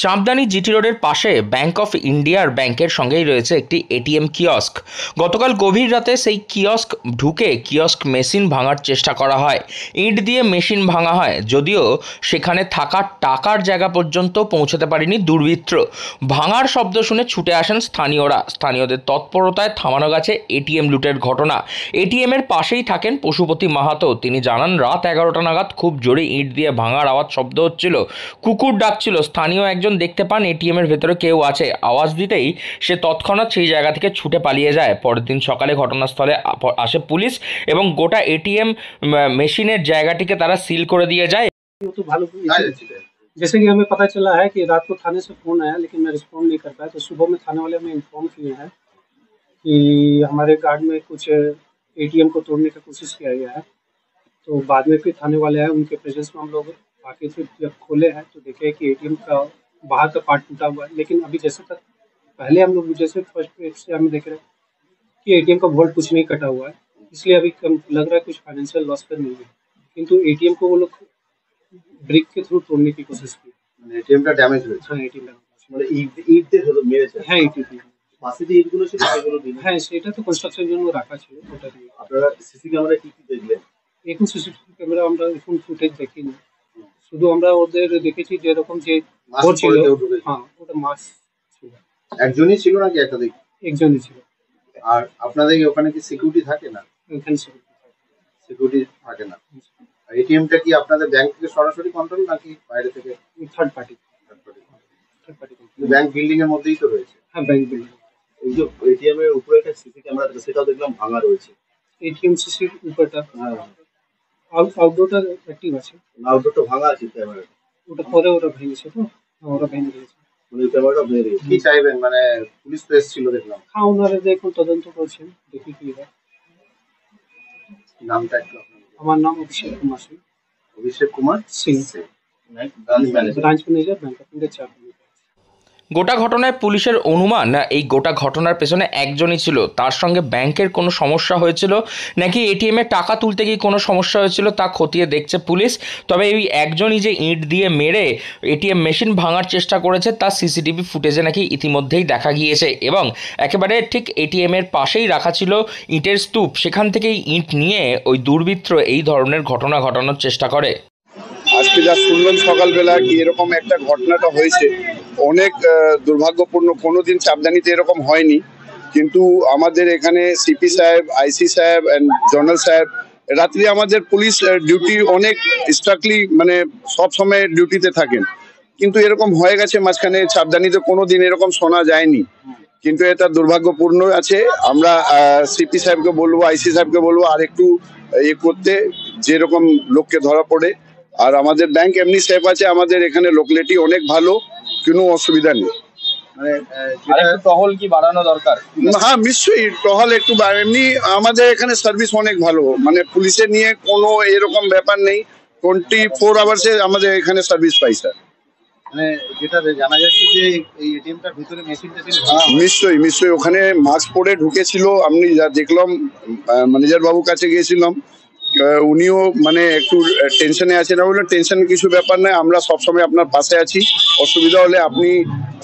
Champdani GT রোডের পাশে bank of ইন্ডিয়ার ব্যাংকের সঙ্গেই রয়েছে একটি এটিএম কিয়স্ক। গতকাল গভীর রাতে সেই কিয়স্ক ঢুকে কিয়স্ক মেশিন ভাঙার চেষ্টা করা হয়। ইট দিয়ে মেশিন ভাঙা হয়, যদিও সেখানে থাকা টাকার জায়গা পর্যন্ত পৌঁছতে পারেনি দুর্বৃত্ত। ভাঙার শব্দ শুনে ছুটে আসেন স্থানীয়রা। স্থানীয়দের তৎপরতায় থামানো গেছে এটিএম লুটের ঘটনা। এটিএম এর পাশেই থাকেন পশুপতি মাহাতো। তিনি জানান, রাত 11টা নাগাদ খুব জোরে ইট দিয়ে ভাঙার আওয়াজ শব্দ হচ্ছিল, কুকুর ডাকছিল। স্থানীয় একজন দেখতে পান এটিএম এর ভেতরে কেউ আছে। আওয়াজ দিতেই সে তৎক্ষণাৎ সেই জায়গা থেকে ছুটে পালিয়ে যায়। পরের দিন সকালে ঘটনাস্থলে আসে পুলিশ এবং গোটা এটিএম মেশিনের জায়গাটিকে তারা সিল করে দিয়ে যায়। तो भालू जैसे कि हमें पता चला है कि रात को थाने से फोन आया, लेकिन मैं रिस्पॉन्ड नहीं कर पाया। तो सुबह में थाने वाले हमें इन्फॉर्म किए हैं कि हमारे गार्ड में कुछ एटीएम को तोड़ने की कोशिश किया गया है। तो बाद में फिर थाने वाले आए, उनके प्रेजेंस में हम लोग आके फिर जब खोले हैं तो देखे कि एटीएम का बाहर का पार्ट टूटा हुआ है। लेकिन अभी जैसे तक पहले हम लोग जैसे फर्स्ट पेज से हम देख रहे हैं कि एटीएम का वोल्ट कुछ नहीं कटा हुआ है, इसलिए अभी कम लग रहा है कुछ फाइनेंशियल लॉस पर नहीं है। किंतु एटीएम को वो लोग ब्रिक के थ्रू तोड़ने की कोशिश की। एटीएम का डैमेज হয়েছে। হ্যাঁ, এটিএম মানে ইট দিয়ে হলো মেরেছে। হ্যাঁ, ইট দিয়ে। পাশে যে ইটগুলো ছিল সেগুলো দিন। হ্যাঁ, সেটা তো কনস্ট্রাকশনের জন্য রাখা ছিল, ওটা দিয়ে। আপনারা সিসি ক্যামেরা কি দেখলেন? এখন সিসিটিভি ক্যামেরা আমরা এখন ফুটেজ দেখিনি, শুধু আমরা ওদের দেখেছি যে এরকম যে ঘর ছিল। হ্যাঁ, ওটা মাস ছিল। একজনই ছিল নাকি একাধিক? একজনই ছিল। আর আপনাদের ওখানে কি সিকিউরিটি থাকে না? এখানে সিকিউরিটি থাকে না। এটিএমটা কি আপনাদের ব্যাংক থেকে সরাসরি কন্ট্রোল নাকি বাইরে থেকে? Third party. ব্যাংক বিল্ডিং এর মধ্যেই তো রয়েছে। হ্যাঁ, ব্যাংক বিল্ডিং। এই যে এটিএম এর উপরে একটা সিসি ক্যামেরা আছে, সেটাও দেখলাম ভাঙা রয়েছে। এটিএম সিসির উপরটা, হ্যাঁ, আউটডোরটা অ্যাক্টিভ আছে। আউটডোরটা ভাঙা আছে ক্যামেরা। ওটা পরে ওরা ভেঙেছে, তো ওরা ভেঙে দিয়েছে। মানে ক্যামেরাটা ভেঙে দিয়েছে। কি চাইবেন? মানে পুলিশ তো এসেছিল দেখলাম। হ্যাঁ, ওনারা দেখুন তদন্ত করছেন, দেখি কি হয়। নামটা একটু আপনার? আমার নাম Abhishek Kumar Singh. Abhishek Kumar Singh, branch manager, bank of India Champdani. গোটা ঘটনায় পুলিশের অনুমান, এই গোটা ঘটনার পেছনে একজনই ছিল। তার সঙ্গে ব্যাংকের কোনো সমস্যা হয়েছিল নাকি এটিএম এ টাকা তুলতে গিয়ে কোনো সমস্যা হয়েছিল তা খতিয়ে দেখছে পুলিশ। তবে এই একজনই যে ইট দিয়ে মেরে এটিএম মেশিন ভাঙার চেষ্টা করেছে তার সিসিটিভি ফুটেজে নাকি ইতিমধ্যেই দেখা গিয়েছে এবং একেবারে ঠিক এটিএম এর পাশেই রাখা ছিল ইটের স্তূপ। সেখান থেকেই ইট নিয়ে ওই দুর্বৃত্ত এই ধরনের ঘটনা ঘটানোর চেষ্টা করে। আজকে যা শুনলাম সকালবেলা কি এরকম একটা ঘটনাটা হয়েছে, অনেক দুর্ভাগ্যপূর্ণ। কোনোদিন চাঁপদানিতে এরকম হয়নি, কিন্তু আমাদের এখানে সিপি সাহেব, আইসি সাহেব অ্যান্ড জনারেল সাহেব, রাত্রি আমাদের পুলিশ ডিউটি অনেক স্ট্রিক্টলি মানে সব সময় ডিউটিতে থাকেন, কিন্তু এরকম হয়ে গেছে মাঝখানে। চাঁপদানিতে কোনোদিন এরকম শোনা যায়নি, কিন্তু এটা দুর্ভাগ্যপূর্ণ আছে। আমরা সিপি সাহেবকে বলবো, আইসি সাহেবকে বলবো আর একটু করতে, যেরকম লোককে ধরা পড়ে। আর আমাদের ব্যাংক এমনি সেফ আছে, আমাদের এখানে লোকালিটি অনেক ভালো, কোনো অসুবিধা নেই। মানে টহল কি বাড়ানো দরকার? হ্যাঁ, নিশ্চয়ই টহল একটু এমনি আমাদের এখানে সার্ভিস অনেক ভালো, মানে পুলিশের নিয়ে কোনো এরকম ব্যাপার নেই। 24 আওয়ার্সে আমাদের এখানে সার্ভিস পাই স্যার। মানে যেটা জানা যাচ্ছে যে এই এটিএমটার ভিতরে মেশিন নিশ্চয়ই ওখানে মাস্ক পরে ঢুকেছিল। আমি যা দেখলাম, ম্যানেজার বাবুর কাছে গিয়েছিলাম, উনিও মানে একটু টেনশনে আছেন। বললেন টেনশন কিছু ব্যাপার নয়, আমরা সবসময় আপনার পাশে আছি। অসুবিধা হলে আপনি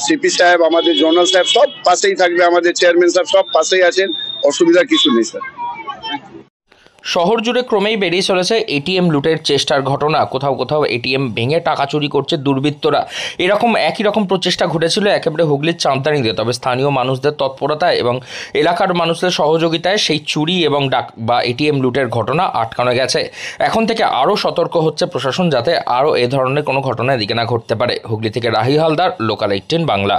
সিপি সাহেব, আমাদের জনারেল সাহেব সব পাশেই থাকবে, আমাদের চেয়ারম্যান সাহেব সব পাশেই আছেন, অসুবিধা কিছু নেই স্যার। শহর জুড়ে ক্রমেই বেরিয়ে চলেছে এটিএম লুটের চেষ্টার ঘটনা। কোথাও কোথাও এটিএম ভেঙে টাকা চুরি করছে দুর্বৃত্তরা। এরকম একই রকম প্রচেষ্টা ঘটেছিল একেবারে হুগলির চাঁপদানিতে। তবে স্থানীয় মানুষদের তৎপরতায় এবং এলাকার মানুষদের সহযোগিতায় সেই চুরি এবং এটিএম লুটের ঘটনা আটকানো গেছে। এখন থেকে আরও সতর্ক হচ্ছে প্রশাসন, যাতে আরও এ ধরনের কোনো ঘটনা এদিকে না ঘটতে পারে। হুগলি থেকে রাহি হালদার, লোকাল 18 বাংলা।